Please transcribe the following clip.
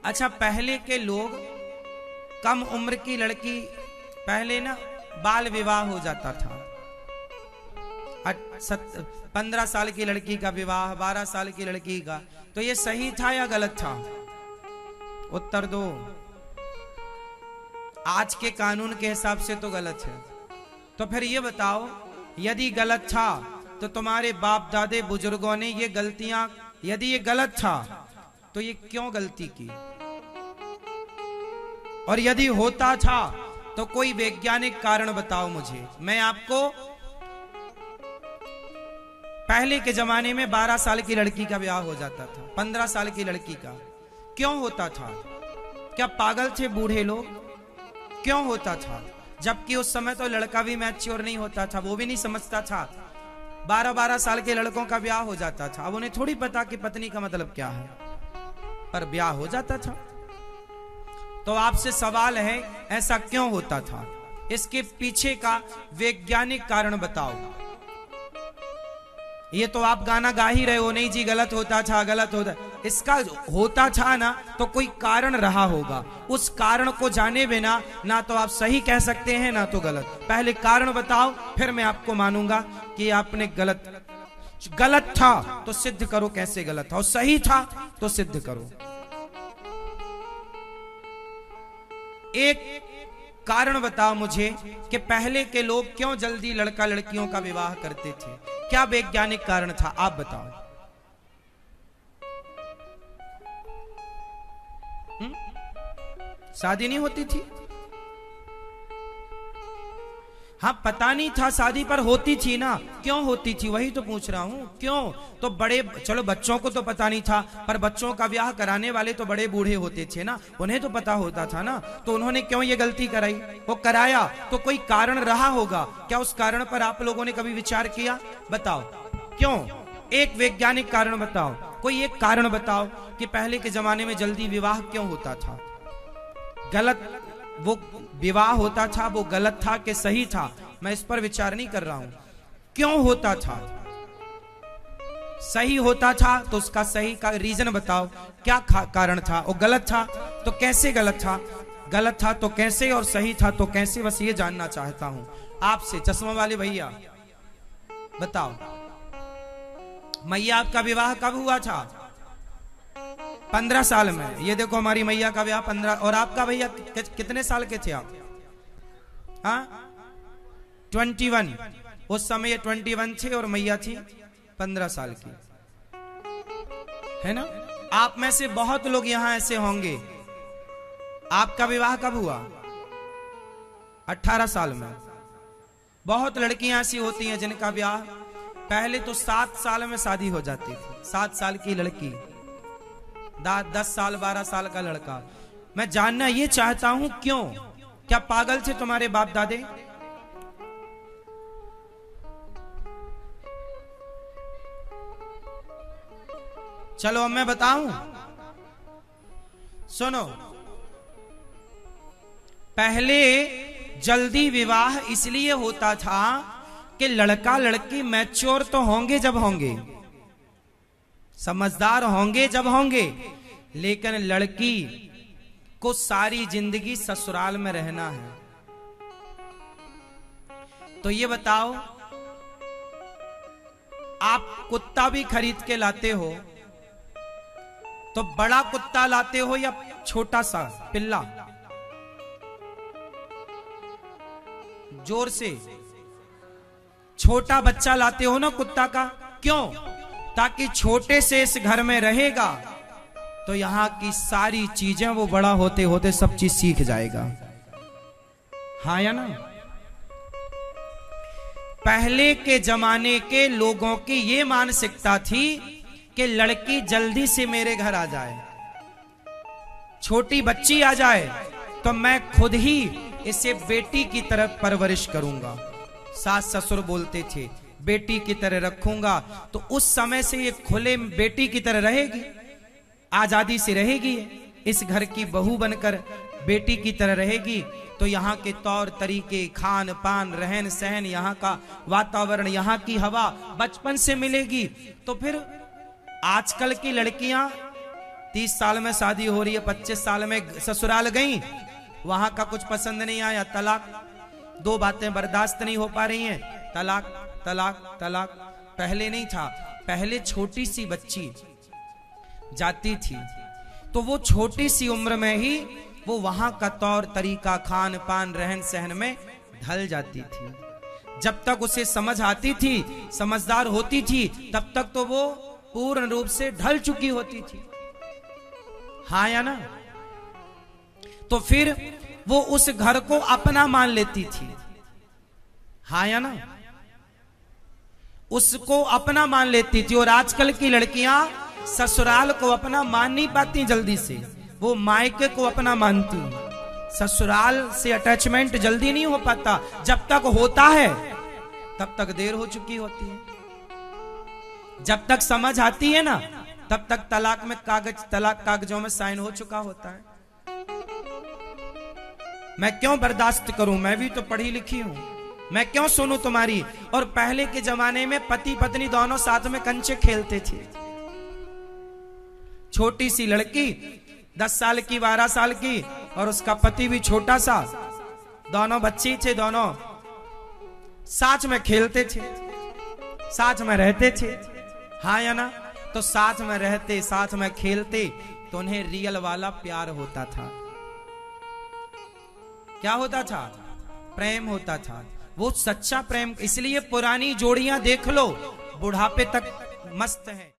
अच्छा, पहले के लोग कम उम्र की लड़की, पहले ना बाल विवाह हो जाता था। 15 साल की लड़की का विवाह, 12 साल की लड़की का, तो ये सही था या गलत था? उत्तर दो। आज के कानून के हिसाब से तो गलत है। तो फिर ये बताओ, यदि गलत था तो तुम्हारे बाप दादे बुजुर्गों ने ये गलतियां, यदि ये गलत था तो ये क्यों गलती की? और यदि होता था तो कोई वैज्ञानिक कारण बताओ मुझे। मैं आपको, पहले के जमाने में 12 साल की लड़की का ब्याह हो जाता था, 15 साल की लड़की का। क्यों होता था? क्या पागल थे बूढ़े लोग? क्यों होता था? जबकि उस समय तो लड़का भी मैच्योर नहीं होता था, वो भी नहीं समझता था। 12-12 साल के लड़कों का ब्याह हो जाता था। अब उन्हें थोड़ी पता कि पत्नी का मतलब क्या है, पर ब्याह हो जाता था। तो आपसे सवाल है, ऐसा क्यों होता था? इसके पीछे का वैज्ञानिक कारण बताओ। ये तो आप गाना गा ही रहे हो, नहीं जी गलत होता था, गलत होता। इसका होता था ना तो कोई कारण रहा होगा। उस कारण को जाने बिना ना तो आप सही कह सकते हैं ना तो गलत। पहले कारण बताओ, फिर मैं आपको मानूंगा कि आपने गलत था तो सिद्ध करो कैसे गलत था, और सही था तो सिद्ध करो। एक कारण बताओ मुझे कि पहले के लोग क्यों जल्दी लड़का लड़कियों का विवाह करते थे। क्या वैज्ञानिक कारण था, आप बताओ। शादी नहीं होती थी? हाँ, पता नहीं था शादी, पर होती थी ना। क्यों होती थी, वही तो पूछ रहा हूं। क्यों? तो बड़े, चलो बच्चों को तो पता नहीं था, पर बच्चों का ब्याह कराने वाले तो बड़े बूढ़े होते थे ना, उन्हें तो पता होता था ना। तो उन्होंने क्यों ये गलती कराई? वो कराया तो कोई कारण रहा होगा। क्या उस कारण पर आप लोगों ने कभी विचार किया? बताओ क्यों। एक वैज्ञानिक कारण बताओ, कोई एक कारण बताओ कि पहले के जमाने में जल्दी विवाह क्यों होता था। गलत वो विवाह होता था, वो गलत था कि सही था, मैं इस पर विचार नहीं कर रहा हूं। क्यों होता था? सही होता था तो उसका सही का रीजन बताओ, क्या कारण था। और गलत था तो कैसे गलत था? गलत था तो कैसे, और सही था तो कैसे? बस ये जानना चाहता हूं आपसे। चश्मा वाले भैया बताओ, मैया आपका विवाह कब हुआ था? 15 साल में। ये देखो हमारी मैया का ब्याह 15। और आपका भैया कितने साल के थे आप? हाँ, 21। उस समय 21 थे और मैया थी 15 साल की, है ना। आप में से बहुत लोग यहां ऐसे होंगे। आपका विवाह कब हुआ? 18 साल में। बहुत लड़कियां ऐसी होती हैं जिनका ब्याह पहले तो 7 साल में शादी हो जाती थी। 7 साल की लड़की, 10 साल 12 साल का लड़का। मैं जानना ये चाहता हूं क्यों? क्या पागल थे तुम्हारे बाप दादे? चलो अब मैं बताऊं, सुनो। पहले जल्दी विवाह इसलिए होता था कि लड़का लड़की मैच्योर तो होंगे जब होंगे, समझदार होंगे जब होंगे, लेकिन लड़की को सारी जिंदगी ससुराल में रहना है। तो ये बताओ, आप कुत्ता भी खरीद के लाते हो तो बड़ा कुत्ता लाते हो या छोटा सा पिल्ला? जोर से। छोटा बच्चा लाते हो ना कुत्ता का। क्यों? ताकि छोटे से इस घर में रहेगा तो यहां की सारी चीजें वो बड़ा होते होते सब चीज सीख जाएगा। हाँ या ना? पहले के जमाने के लोगों की ये मानसिकता थी कि लड़की जल्दी से मेरे घर आ जाए, छोटी बच्ची आ जाए तो मैं खुद ही इसे बेटी की तरह परवरिश करूंगा। सास ससुर बोलते थे बेटी की तरह रखूंगा, तो उस समय से ये खुले बेटी की तरह रहेगी, आजादी से रहेगी, इस घर की बहू बनकर बेटी की तरह रहेगी। तो यहाँ के तौर तरीके, खान पान, रहन सहन, यहाँ का वातावरण, यहाँ की हवा बचपन से मिलेगी। तो फिर आजकल की लड़कियां 30 साल में शादी हो रही है, 25 साल में ससुराल गई, वहां का कुछ पसंद नहीं आया, तलाक। 2 बातें बर्दाश्त नहीं हो पा रही हैं, तलाक तलाक तलाक। पहले नहीं था, पहले छोटी सी बच्ची जाती थी तो वो छोटी सी उम्र में ही वो वहां का तौर तरीका, खान पान, रहन सहन में ढल जाती थी। जब तक उसे समझ आती थी, समझदार होती थी, तब तक तो वो पूर्ण रूप से ढल चुकी होती थी। हाँ या ना? तो फिर वो उस घर को अपना मान लेती थी। हाँ या ना? उसको अपना मान लेती थी। और आजकल की लड़कियां ससुराल को अपना मान नहीं पाती जल्दी से, वो मायके को अपना मानती। ससुराल से अटैचमेंट जल्दी नहीं हो पाता, जब तक होता है तब तक देर हो चुकी होती है। जब तक समझ आती है ना, तब तक तलाक कागजों में साइन हो चुका होता है। मैं क्यों बर्दाश्त करूं, मैं भी तो पढ़ी लिखी हूं, मैं क्यों सुनूं तुम्हारी। और पहले के जमाने में पति पत्नी दोनों साथ में कंचे खेलते थे। छोटी सी लड़की 10 साल की, 12 साल की, और उसका पति भी छोटा सा, दोनों बच्चे थे, दोनों साथ में खेलते थे, साथ में रहते थे। हाँ या ना? तो साथ में रहते, साथ में खेलते, तो उन्हें रियल वाला प्यार होता था। क्या होता था? प्रेम होता था, वो सच्चा प्रेम। इसलिए पुरानी जोड़ियां देख लो, बुढ़ापे तक मस्त है।